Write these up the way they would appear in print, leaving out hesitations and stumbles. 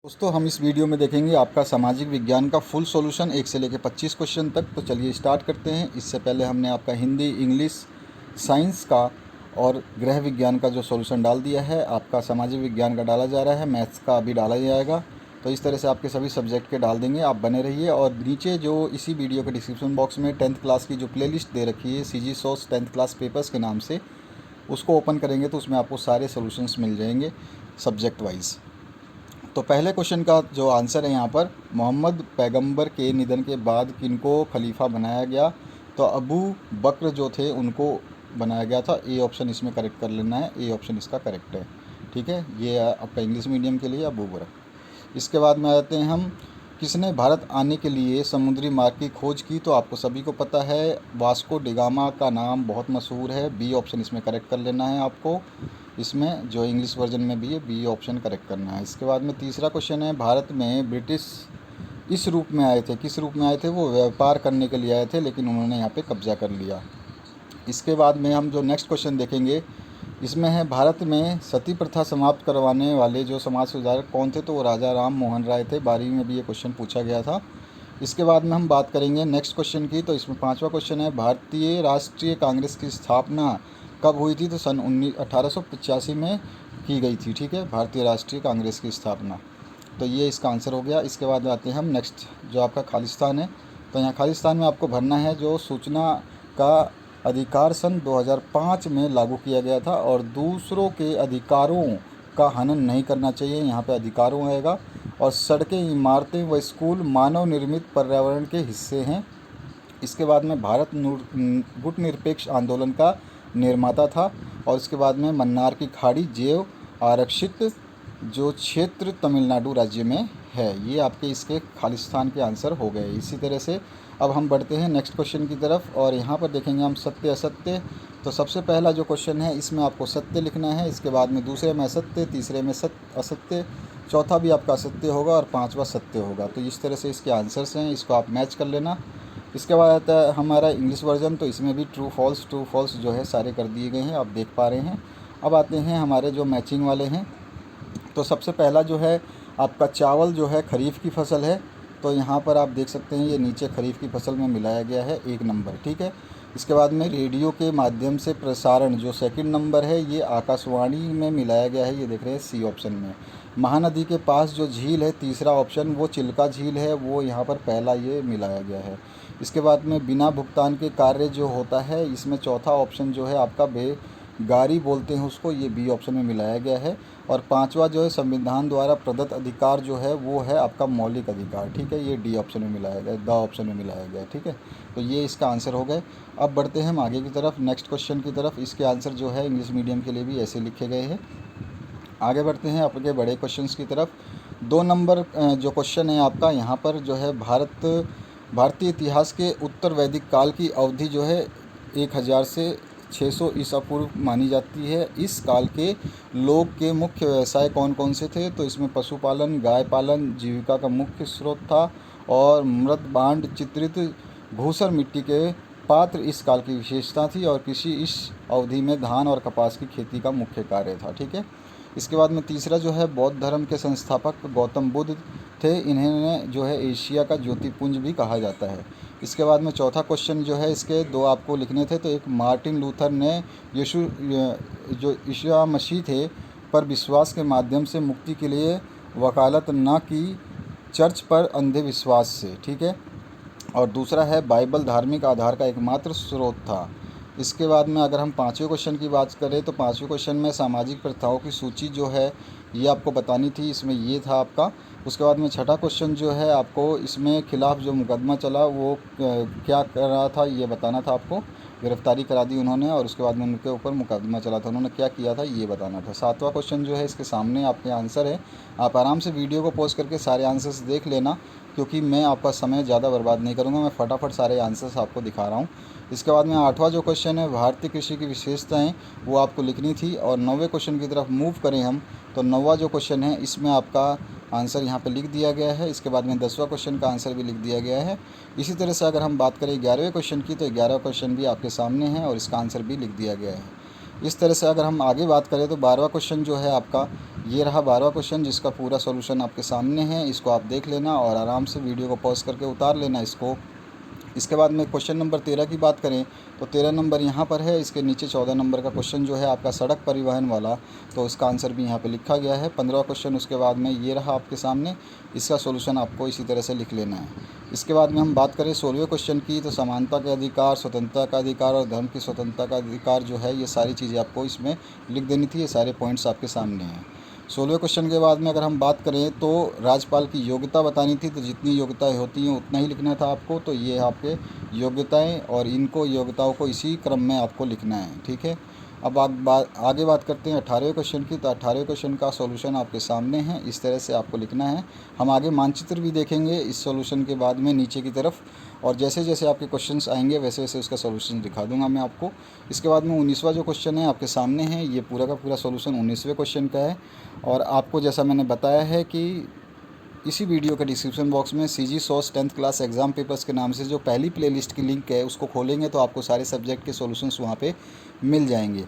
दोस्तों हम इस वीडियो में देखेंगे आपका सामाजिक विज्ञान का फुल सॉल्यूशन 1 से लेकर 25 क्वेश्चन तक। तो चलिए स्टार्ट करते हैं। इससे पहले हमने आपका हिंदी, इंग्लिश, साइंस का और गृह विज्ञान का जो सॉल्यूशन डाल दिया है। आपका सामाजिक विज्ञान का डाला जा रहा है, मैथ्स का अभी डाला जाएगा। तो इस तरह से आपके सभी सब्जेक्ट के डाल देंगे, आप बने रहिए। और नीचे जो इसी वीडियो के डिस्क्रिप्शन बॉक्स में 10th क्लास की जो प्लेलिस्ट दे रखी है CG SOS 10th class papers के नाम से, उसको ओपन करेंगे तो उसमें आपको सारे सॉल्यूशंस मिल जाएंगे सब्जेक्ट वाइज। तो पहले क्वेश्चन का जो आंसर है यहाँ पर, मोहम्मद पैगंबर के निधन के बाद किनको खलीफा बनाया गया? तो अबू बकर जो थे उनको बनाया गया था। ए ऑप्शन इसमें करेक्ट कर लेना है, ए ऑप्शन इसका करेक्ट है। ठीक है, ये आपका इंग्लिश मीडियम के लिए अबू बकर। इसके बाद में आते हैं हम, किसने भारत आने के लिए समुद्री मार्ग की खोज की? तो आपको सभी को पता है, वास्को डिगामा का नाम बहुत मशहूर है। बी ऑप्शन इसमें करेक्ट कर लेना है आपको। इसमें जो इंग्लिश वर्जन में भी है, बी ऑप्शन करेक्ट करना है। इसके बाद में तीसरा क्वेश्चन है, भारत में ब्रिटिश इस रूप में आए थे, किस रूप में आए थे? वो व्यापार करने के लिए आए थे, लेकिन उन्होंने यहाँ पे कब्जा कर लिया। इसके बाद में हम जो नेक्स्ट क्वेश्चन देखेंगे, इसमें है, भारत में सती प्रथा समाप्त करवाने वाले जो समाज सुधारक कौन थे? तो वो राजा राम मोहन राय थे। 12वीं में भी ये क्वेश्चन पूछा गया था। इसके बाद में हम बात करेंगे नेक्स्ट क्वेश्चन की। तो इसमें पांचवा क्वेश्चन है, भारतीय राष्ट्रीय कांग्रेस की स्थापना कब हुई थी? तो सन 1885 में की गई थी। ठीक है, भारतीय राष्ट्रीय कांग्रेस की स्थापना। तो ये इसका आंसर हो गया। इसके बाद आते हैं हम नेक्स्ट, जो आपका खालिस्तान है। तो यहाँ खालिस्तान में आपको भरना है, जो सूचना का अधिकार सन 2005 में लागू किया गया था, और दूसरों के अधिकारों का हनन नहीं करना चाहिए, यहाँ पे अधिकारों आएगा। और सड़कें, इमारतें व स्कूल मानव निर्मित पर्यावरण के हिस्से हैं। इसके बाद में भारत गुटनिरपेक्ष आंदोलन का निर्माता था। और इसके बाद में मन्नार की खाड़ी जैव आरक्षित जो क्षेत्र तमिलनाडु राज्य में है। ये आपके इसके खालिस्तान के आंसर हो गए। इसी तरह से अब हम बढ़ते हैं नेक्स्ट क्वेश्चन की तरफ, और यहाँ पर देखेंगे हम सत्य असत्य। तो सबसे पहला जो क्वेश्चन है, इसमें आपको सत्य लिखना है। इसके बाद में दूसरे में असत्य, तीसरे में असत्य, चौथा भी आपका असत्य होगा, और पांचवा सत्य होगा। तो इस तरह से इसके आंसर्स हैं, इसको आप मैच कर लेना। इसके बाद आता है हमारा इंग्लिश वर्जन। तो इसमें भी ट्रू फॉल्स जो है सारे कर दिए गए हैं, आप देख पा रहे हैं। अब आते हैं हमारे जो मैचिंग वाले हैं। तो सबसे पहला जो है आपका, चावल जो है खरीफ की फसल है। तो यहाँ पर आप देख सकते हैं, ये नीचे खरीफ की फसल में मिलाया गया है, 1 नंबर। ठीक है, इसके बाद में रेडियो के माध्यम से प्रसारण जो सेकंड नंबर है, ये आकाशवाणी में मिलाया गया है, ये देख रहे हैं सी ऑप्शन में। महानदी के पास जो झील है, तीसरा ऑप्शन, वो चिल्का झील है, वो यहाँ पर पहला ये मिलाया गया है। इसके बाद में बिना भुगतान के कार्य जो होता है, इसमें चौथा ऑप्शन जो है आपका बेगारी बोलते हैं उसको, ये बी ऑप्शन में मिलाया गया है। और पांचवा जो है संविधान द्वारा प्रदत्त अधिकार जो है, वो है आपका मौलिक अधिकार। ठीक है, ये डी ऑप्शन में मिलाया गया, द ऑप्शन में मिलाया गया। ठीक है, तो ये इसका आंसर हो गए। अब बढ़ते हैं हम आगे की तरफ, नेक्स्ट क्वेश्चन की तरफ। इसके आंसर जो है इंग्लिश मीडियम के लिए भी ऐसे लिखे गए हैं। आगे बढ़ते हैं अपने बड़े क्वेश्चंस की तरफ। 2 नंबर जो क्वेश्चन है आपका, यहाँ पर जो है भारतीय इतिहास के उत्तर वैदिक काल की अवधि जो है 1000 से 600 ईसा पूर्व मानी जाती है। इस काल के लोग के मुख्य व्यवसाय कौन कौन से थे? तो इसमें पशुपालन, गाय पालन जीविका का मुख्य स्रोत था। और मृत बांड चित्रित भूसर मिट्टी के पात्र इस काल की विशेषता थी। और कृषि इस अवधि में धान और कपास की खेती का मुख्य कार्य था। ठीक है, इसके बाद में तीसरा जो है, बौद्ध धर्म के संस्थापक गौतम बुद्ध थे। इन्हें जो है एशिया का ज्योतिपुंज भी कहा जाता है। इसके बाद में चौथा क्वेश्चन जो है, इसके 2 आपको लिखने थे। तो एक, मार्टिन लूथर ने जो ईसा मसीह थे पर विश्वास के माध्यम से मुक्ति के लिए वकालत न की, चर्च पर अंधे विश्वास से। ठीक है, और दूसरा है, बाइबल धार्मिक आधार का एकमात्र स्रोत था। इसके बाद में अगर हम पाँचवें क्वेश्चन की बात करें, तो पाँचवें क्वेश्चन में सामाजिक प्रथाओं की सूची जो है, ये आपको बतानी थी, इसमें ये था आपका। उसके बाद में छठा क्वेश्चन जो है आपको, इसमें खिलाफ जो मुकदमा चला वो क्या कर रहा था, ये बताना था आपको। गिरफ्तारी करा दी उन्होंने, और उसके बाद में उनके ऊपर मुकदमा चला था, उन्होंने क्या किया था, ये बताना था। सातवां क्वेश्चन जो है, इसके सामने आपके आंसर है। आप आराम से वीडियो को पॉज करके सारे आंसर्स देख लेना, क्योंकि मैं आपका समय ज़्यादा बर्बाद नहीं करूँगा, मैं फटाफट सारे आंसर्स आपको दिखा रहा हूँ। इसके बाद में आठवां जो क्वेश्चन है, भारतीय कृषि की विशेषताएं, वो आपको लिखनी थी। और 9वें क्वेश्चन की तरफ मूव करें हम, तो 9वां जो क्वेश्चन है, इसमें आपका आंसर यहाँ पे लिख दिया गया है। इसके बाद में 10वां क्वेश्चन का आंसर भी लिख दिया गया है। इसी तरह से अगर हम बात करें 11वें क्वेश्चन की, तो 11वां क्वेश्चन भी आपके सामने है, और इसका आंसर भी लिख दिया गया है। इस तरह से अगर हम आगे बात करें, तो 12वां क्वेश्चन जो है आपका, ये रहा 12वां क्वेश्चन जिसका पूरा सॉल्यूशन आपके सामने है। इसको आप देख लेना और आराम से वीडियो को पॉज करके उतार लेना इसको। इसके बाद में क्वेश्चन नंबर 13 की बात करें तो 13 नंबर यहाँ पर है। इसके नीचे 14 नंबर का क्वेश्चन जो है आपका सड़क परिवहन वाला, तो इसका आंसर भी यहाँ पे लिखा गया है। 15वां क्वेश्चन उसके बाद में ये रहा आपके सामने, इसका सॉल्यूशन आपको इसी तरह से लिख लेना है। इसके बाद में हम बात करें 16वें क्वेश्चन की, तो समानता का अधिकार, स्वतंत्रता का अधिकार और धर्म की स्वतंत्रता का अधिकार जो है, ये सारी चीज़ें आपको इसमें लिख देनी थी। ये सारे पॉइंट्स आपके सामने हैं। 16वें क्वेश्चन के बाद में अगर हम बात करें तो राज्यपाल की योग्यता बतानी थी, तो जितनी योग्यताएं होती हैं उतना ही लिखना था आपको। तो ये आपके योग्यताएं और इनको योग्यताओं को इसी क्रम में आपको लिखना है, ठीक है। अब आगे बात करते हैं 18वें क्वेश्चन की। तो 18वें क्वेश्चन का सॉल्यूशन आपके सामने है, इस तरह से आपको लिखना है। हम आगे मानचित्र भी देखेंगे इस सॉल्यूशन के बाद में नीचे की तरफ, और जैसे जैसे आपके क्वेश्चंस आएंगे वैसे वैसे उसका सॉल्यूशन दिखा दूंगा मैं आपको। इसके बाद में 19वां जो क्वेश्चन है आपके सामने है, ये पूरा का पूरा सॉल्यूशन 19वें क्वेश्चन का है। और आपको जैसा मैंने बताया है कि इसी वीडियो के डिस्क्रिप्शन बॉक्स में CG sauce 10th class exam papers के नाम से जो पहली प्लेलिस्ट की लिंक है उसको खोलेंगे तो आपको सारे सब्जेक्ट के सॉल्यूशंस वहाँ पे मिल जाएंगे।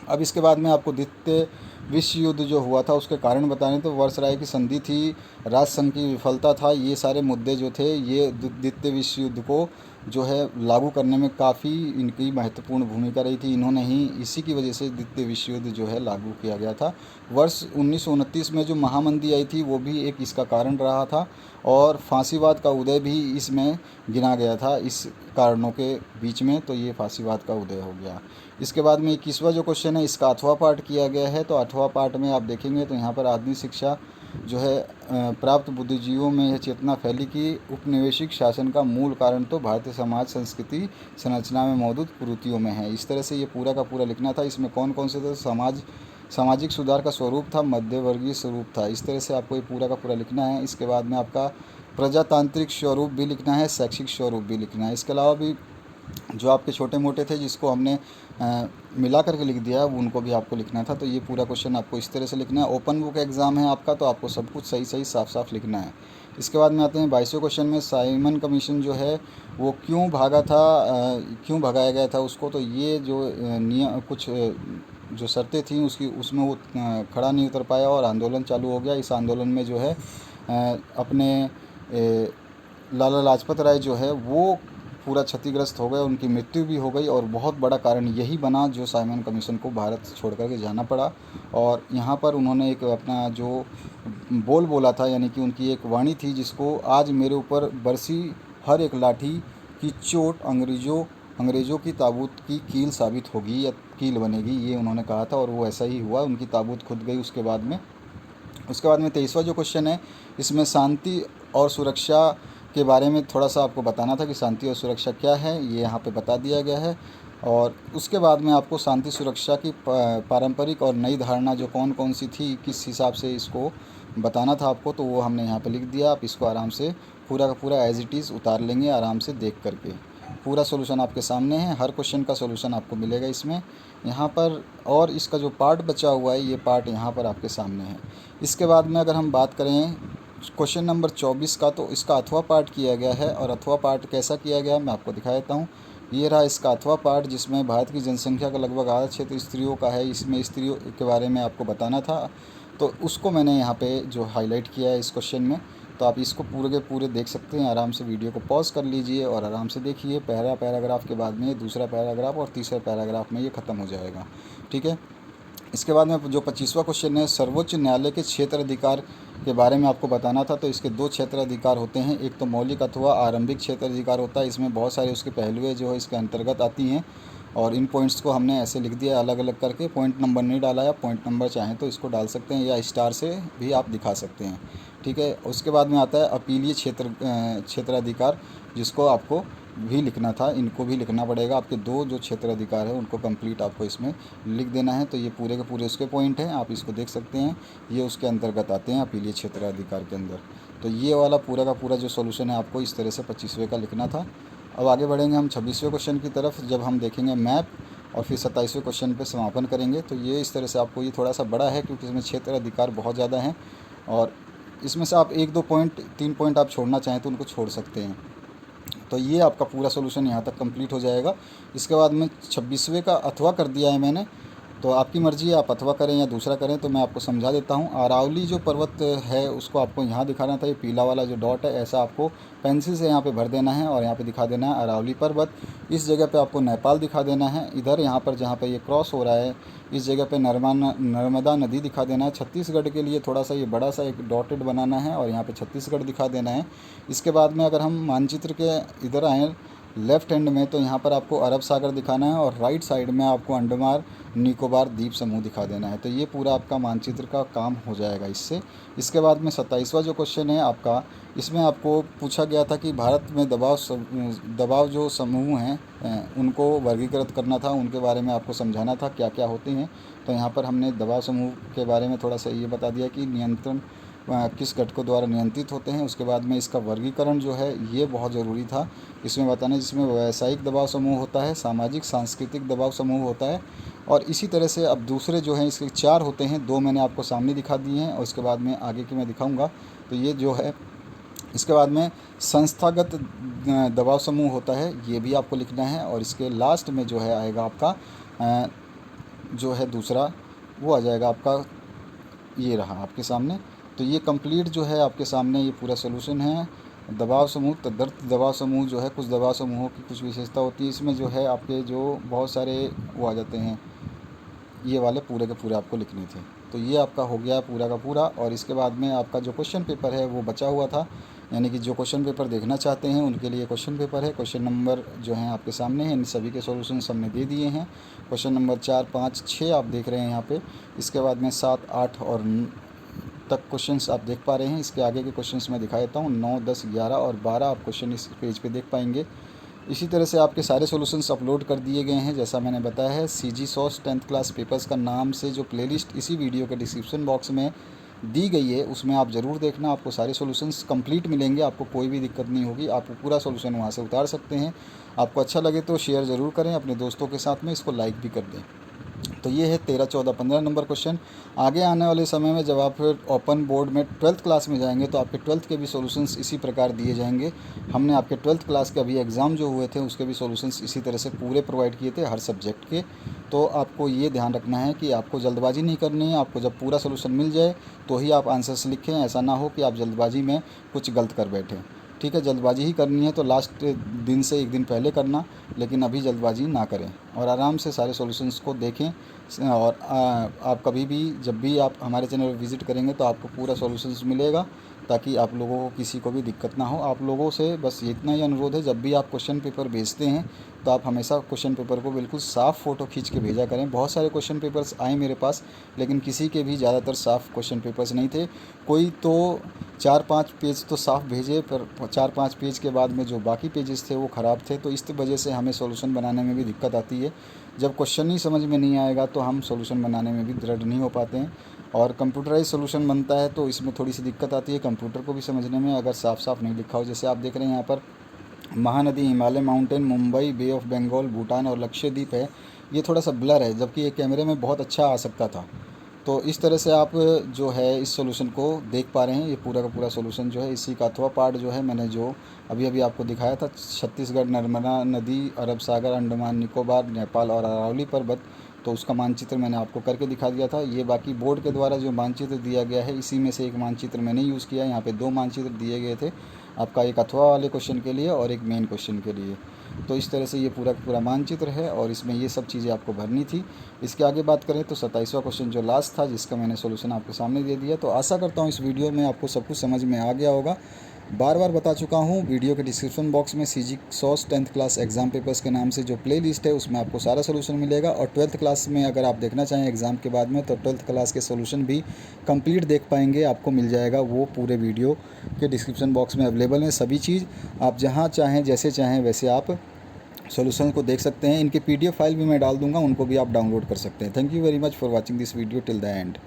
अब इसके बाद में आपको द्वितीय विश्व युद्ध जो हुआ था उसके कारण बताने, तो वर्सराय की संधि थी, राष्ट्रसंघ की विफलता था, ये सारे मुद्दे जो थे ये द्वितीय विश्व युद्ध को जो है लागू करने में काफ़ी इनकी महत्वपूर्ण भूमिका रही थी। इन्होंने ही, इसी की वजह से द्वितीय विश्व युद्ध जो है लागू किया गया था। वर्ष 1929 में जो महामंदी आई थी वो भी एक इसका कारण रहा था, और फांसीवाद का उदय भी इसमें गिना गया था इस कारणों के बीच में। तो ये फांसीवाद का उदय हो गया। इसके बाद में 21वां जो क्वेश्चन है इसका 8वां पार्ट किया गया है। तो 8वां पार्ट में आप देखेंगे तो यहाँ पर आधुनिक शिक्षा जो है प्राप्त बुद्धिजीवियों में यह चेतना फैली कि उपनिवेशिक शासन का मूल कारण तो भारतीय समाज संस्कृति संरचना में मौजूद कुरीतियों में है। इस तरह से ये पूरा का पूरा लिखना था। इसमें कौन कौन से थे, सामाजिक सुधार का स्वरूप था, मध्यवर्गीय स्वरूप था। इस तरह से आपको ये पूरा का पूरा लिखना है। इसके बाद में आपका प्रजातांत्रिक स्वरूप भी लिखना है, शैक्षिक स्वरूप भी लिखना है। इसके अलावा भी जो आपके छोटे मोटे थे जिसको हमने मिला करके लिख दिया उनको भी आपको लिखना था। तो ये पूरा क्वेश्चन आपको इस तरह से लिखना है। ओपन बुक एग्ज़ाम है आपका, तो आपको सब कुछ सही सही साफ साफ लिखना है। इसके बाद में आते हैं 22वें क्वेश्चन में, साइमन कमीशन जो है वो क्यों भागा था, क्यों भगाया गया था उसको। तो ये जो नियम कुछ जो शर्तें थी उसकी, उसमें वो खड़ा नहीं उतर पाया और आंदोलन चालू हो गया। इस आंदोलन में जो है अपने लाला लाजपत राय जो है वो पूरा क्षतिग्रस्त हो गए, उनकी मृत्यु भी हो गई, और बहुत बड़ा कारण यही बना जो साइमन कमीशन को भारत छोड़ कर के जाना पड़ा। और यहाँ पर उन्होंने एक अपना जो बोल बोला था, यानी कि उनकी एक वाणी थी जिसको, आज मेरे ऊपर बरसी हर एक लाठी की चोट अंग्रेज़ों की ताबूत की कील साबित होगी या कील बनेगी, ये उन्होंने कहा था और वो ऐसा ही हुआ। उनकी ताबूत खुद गई उसके बाद में। 23वां जो क्वेश्चन है इसमें शांति और सुरक्षा के बारे में थोड़ा सा आपको बताना था कि शांति और सुरक्षा क्या है, ये यहाँ पे बता दिया गया है। और उसके बाद में आपको शांति सुरक्षा की पारंपरिक और नई धारणा जो कौन कौन सी थी, किस हिसाब से इसको बताना था आपको, तो वो हमने यहाँ पे लिख दिया। आप इसको आराम से पूरा का पूरा एज इट इज़ उतार लेंगे आराम से देख करके। पूरा सॉल्यूशन आपके सामने है, हर क्वेश्चन का सॉल्यूशन आपको मिलेगा इसमें यहाँ पर। और इसका जो पार्ट बचा हुआ है ये पार्ट यहाँ पर आपके सामने है। इसके बाद में अगर हम बात करें क्वेश्चन नंबर 24 का, तो इसका 8वां पार्ट किया गया है। और 8वां पार्ट कैसा किया गया है मैं आपको दिखा देता हूँ। ये रहा इसका 8वां पार्ट, जिसमें भारत की जनसंख्या का लगभग आधा क्षेत्र स्त्रियों का है। इसमें स्त्रियों के बारे में आपको बताना था, तो उसको मैंने यहाँ पे जो हाईलाइट किया है इस क्वेश्चन में। तो आप इसको पूरे के पूरे देख सकते हैं। आराम से वीडियो को पॉज कर लीजिए और आराम से देखिए। पहला पैराग्राफ के बाद में दूसरा पैराग्राफ और तीसरा पैराग्राफ में ये ख़त्म हो जाएगा, ठीक है। इसके बाद में जो 25वां क्वेश्चन है, सर्वोच्च न्यायालय के क्षेत्र अधिकार के बारे में आपको बताना था। तो इसके 2 क्षेत्र अधिकार होते हैं, एक तो मौलिक अथवा आरंभिक क्षेत्र अधिकार होता है। इसमें बहुत सारे उसके पहलुएं जो है इसके अंतर्गत आती हैं, और इन पॉइंट्स को हमने ऐसे लिख दिया अलग अलग करके। पॉइंट नंबर नहीं डाला है, पॉइंट नंबर चाहें तो इसको डाल सकते हैं या स्टार से भी आप दिखा सकते हैं, ठीक है। उसके बाद में आता है अपीलीय क्षेत्राधिकार, जिसको आपको भी लिखना था, इनको भी लिखना पड़ेगा। आपके 2 जो क्षेत्राधिकार है उनको कंप्लीट आपको इसमें लिख देना है। तो ये पूरे के पूरे उसके पॉइंट हैं, आप इसको देख सकते हैं, ये उसके अंतर्गत आते हैं अपीलीय क्षेत्राधिकार के अंदर। तो ये वाला पूरा का पूरा जो सॉल्यूशन है आपको इस तरह से 25वें का लिखना था। अब आगे बढ़ेंगे हम 26वें क्वेश्चन की तरफ, जब हम देखेंगे मैप, और फिर 27वें क्वेश्चन पे समापन करेंगे। तो ये इस तरह से आपको, ये थोड़ा सा बड़ा है क्योंकि इसमें क्षेत्र अधिकार बहुत ज़्यादा हैं, और इसमें से आप 1-2 पॉइंट 3 पॉइंट आप छोड़ना चाहें तो उनको छोड़ सकते हैं। तो ये आपका पूरा सॉल्यूशन यहाँ तक कंप्लीट हो जाएगा। इसके बाद में 26वें का अथवा कर दिया है मैंने। तो आपकी मर्ज़ी है, आप अथवा करें या दूसरा करें। तो मैं आपको समझा देता हूँ। अरावली जो पर्वत है उसको आपको यहाँ दिखाना था, ये पीला वाला जो डॉट है, ऐसा आपको पेंसिल से यहाँ पे भर देना है और यहाँ पे दिखा देना है अरावली पर्वत। इस जगह पे आपको नेपाल दिखा देना है। इधर यहाँ पर जहाँ पे ये क्रॉस हो रहा है इस जगह पे नर्मदा नदी दिखा देना है। छत्तीसगढ़ के लिए थोड़ा सा ये बड़ा सा एक डॉटेड बनाना है और यहाँ पे छत्तीसगढ़ दिखा देना है। इसके बाद में अगर हम मानचित्र के इधर आएँ लेफ़्ट हैंड में, तो यहाँ पर आपको अरब सागर दिखाना है और राइट साइड में आपको अंडमान निकोबार द्वीप समूह दिखा देना है। तो ये पूरा आपका मानचित्र का काम हो जाएगा इससे। इसके बाद में 27वां जो क्वेश्चन है आपका, इसमें आपको पूछा गया था कि भारत में दबाव जो समूह हैं उनको वर्गीकृत करना था, उनके बारे में आपको समझाना था क्या क्या होते हैं। तो यहाँ पर हमने दबाव समूह के बारे में थोड़ा सा ये बता दिया कि नियंत्रण किस घटकों द्वारा नियंत्रित होते हैं। उसके बाद में इसका वर्गीकरण जो है ये बहुत ज़रूरी था इसमें बताना, जिसमें व्यावसायिक दबाव समूह होता है, सामाजिक सांस्कृतिक दबाव समूह होता है। और इसी तरह से अब दूसरे जो हैं इसके 4 होते हैं, 2 मैंने आपको सामने दिखा दिए हैं और इसके बाद में आगे की मैं दिखाऊंगा। तो ये जो है इसके बाद में संस्थागत दबाव समूह होता है, ये भी आपको लिखना है। और इसके लास्ट में जो है आएगा आपका जो है दूसरा, वो आ जाएगा आपका, ये रहा आपके सामने। तो ये कंप्लीट जो है आपके सामने ये पूरा सोल्यूशन है। दबाव समूह, तदर्थ दबाव समूह जो है, कुछ दबाव समूहों की कुछ विशेषता होती है इसमें, जो है आपके जो बहुत सारे वो आ जाते हैं, ये वाले पूरे के पूरे आपको लिखने थे। तो ये आपका हो गया पूरा का पूरा। और इसके बाद में आपका जो क्वेश्चन पेपर है वो बचा हुआ था, यानी कि जो क्वेश्चन पेपर देखना चाहते हैं उनके लिए क्वेश्चन पेपर है। क्वेश्चन नंबर जो हैं आपके सामने हैं, इन सभी के सॉल्यूशन हमने दे दिए हैं। क्वेश्चन नंबर 4, 5, 6 आप देख रहे हैं यहाँ पे। इसके बाद में 7, 8 और तक क्वेश्चंस आप देख पा रहे हैं। इसके आगे के क्वेश्चंस मैं दिखा देता हूँ। 9, 10, 11 और 12 आप क्वेश्चन इस पेज पे देख पाएंगे। इसी तरह से आपके सारे सॉल्यूशंस अपलोड कर दिए गए हैं, जैसा मैंने बताया है। CG sauce 10th class papers का नाम से जो प्लेलिस्ट इसी वीडियो के डिस्क्रिप्शन बॉक्स में दी गई है उसमें आप ज़रूर देखना, आपको सारे सॉल्यूशंस कंप्लीट मिलेंगे, आपको कोई भी दिक्कत नहीं होगी, आप पूरा सॉल्यूशन वहाँ से उतार सकते हैं। आपको अच्छा लगे तो शेयर ज़रूर करें अपने दोस्तों के साथ में, इसको लाइक भी कर दें। तो ये है 13, 14, 15 नंबर क्वेश्चन। आगे आने वाले समय में जब आप फिर ओपन बोर्ड में 12th क्लास में जाएंगे तो आपके 12th के भी सॉल्यूशंस इसी प्रकार दिए जाएंगे। हमने आपके 12th क्लास के अभी एग्ज़ाम जो हुए थे उसके भी सॉल्यूशंस इसी तरह से पूरे प्रोवाइड किए थे हर सब्जेक्ट के। तो आपको ये ध्यान रखना है कि आपको जल्दबाजी नहीं करनी है, आपको जब पूरा सॉल्यूशन मिल जाए तो ही आप आंसर्स लिखें। ऐसा ना हो कि आप जल्दबाजी में कुछ गलत कर बैठें। ठीक है, जल्दबाजी ही करनी है तो लास्ट दिन से 1 दिन पहले करना, लेकिन अभी जल्दबाजी ना करें और आराम से सारे सॉल्यूशंस को देखें। और आप कभी भी जब भी आप हमारे चैनल पर विज़िट करेंगे तो आपको पूरा सॉल्यूशंस मिलेगा, ताकि आप लोगों को किसी को भी दिक्कत ना हो। आप लोगों से बस इतना ही अनुरोध है, जब भी आप क्वेश्चन पेपर भेजते हैं तो आप हमेशा क्वेश्चन पेपर को बिल्कुल साफ़ फ़ोटो खींच के भेजा करें। बहुत सारे क्वेश्चन पेपर्स आए मेरे पास, लेकिन किसी के भी ज़्यादातर साफ़ क्वेश्चन पेपर्स नहीं थे। कोई तो 4-5 पेज तो साफ़ भेजे, पर 4-5 पेज के बाद में जो बाकी पेजेस थे वो ख़राब थे। तो इस वजह से हमें सॉल्यूशन बनाने में भी दिक्कत आती है। जब क्वेश्चन ही समझ में नहीं आएगा तो हम सॉल्यूशन बनाने में भी दृढ़ नहीं हो पाते हैं। और कंप्यूटराइज सॉल्यूशन बनता है तो इसमें थोड़ी सी दिक्कत आती है कंप्यूटर को भी समझने में, अगर साफ साफ नहीं लिखा हो। जैसे आप देख रहे हैं यहाँ पर Mahanadi, Himalaya mountain, Mumbai, bay of Bengal, Bhutan और लक्षद्वीप है। ये थोड़ा सा ब्लर है, जबकि ये कैमरे में बहुत अच्छा आ सकता था। तो इस तरह से आप जो है इस सॉल्यूशन को देख पा रहे हैं। ये पूरा का पूरा सॉल्यूशन जो है इसी का अथवा पार्ट जो है मैंने जो अभी अभी आपको दिखाया था, छत्तीसगढ़, नर्मदा नदी, अरब सागर, अंडमान निकोबार, नेपाल और अरावली पर्वत, तो उसका मानचित्र मैंने आपको करके दिखा दिया था। ये बाकी बोर्ड के द्वारा जो मानचित्र दिया गया है इसी में से एक मानचित्र मैंने यूज़ किया। यहाँ पे 2 मानचित्र दिए गए थे आपका, एक अथवा वाले क्वेश्चन के लिए और एक मेन क्वेश्चन के लिए। तो इस तरह से ये पूरा पूरा मानचित्र है और इसमें ये सब चीज़ें आपको भरनी थी। इसके आगे बात करें तो 27वां क्वेश्चन जो लास्ट था, जिसका मैंने सोल्यूशन आपके सामने दे दिया। तो आशा करता हूँ इस वीडियो में आपको सब कुछ समझ में आ गया होगा। बार बार बता चुका हूँ, वीडियो के डिस्क्रिप्शन बॉक्स में CG sauce 10th class exam papers के नाम से जो प्लेलिस्ट है उसमें आपको सारा सोल्यूशन मिलेगा। और 12th क्लास में अगर आप देखना चाहें एग्ज़ाम के बाद में तो 12th क्लास के सोल्यूशन भी कंप्लीट देख पाएंगे, आपको मिल जाएगा। वो पूरे वीडियो के डिस्क्रिप्शन बॉक्स में अवेलेबल है सभी चीज़। आप जहाँ चाहें जैसे चाहें वैसे आप सॉल्यूशन को देख सकते हैं। इनके PDF फाइल भी मैं डाल दूँगा, उनको भी आप डाउनलोड कर सकते हैं। Thank you very much for watching this video till the end.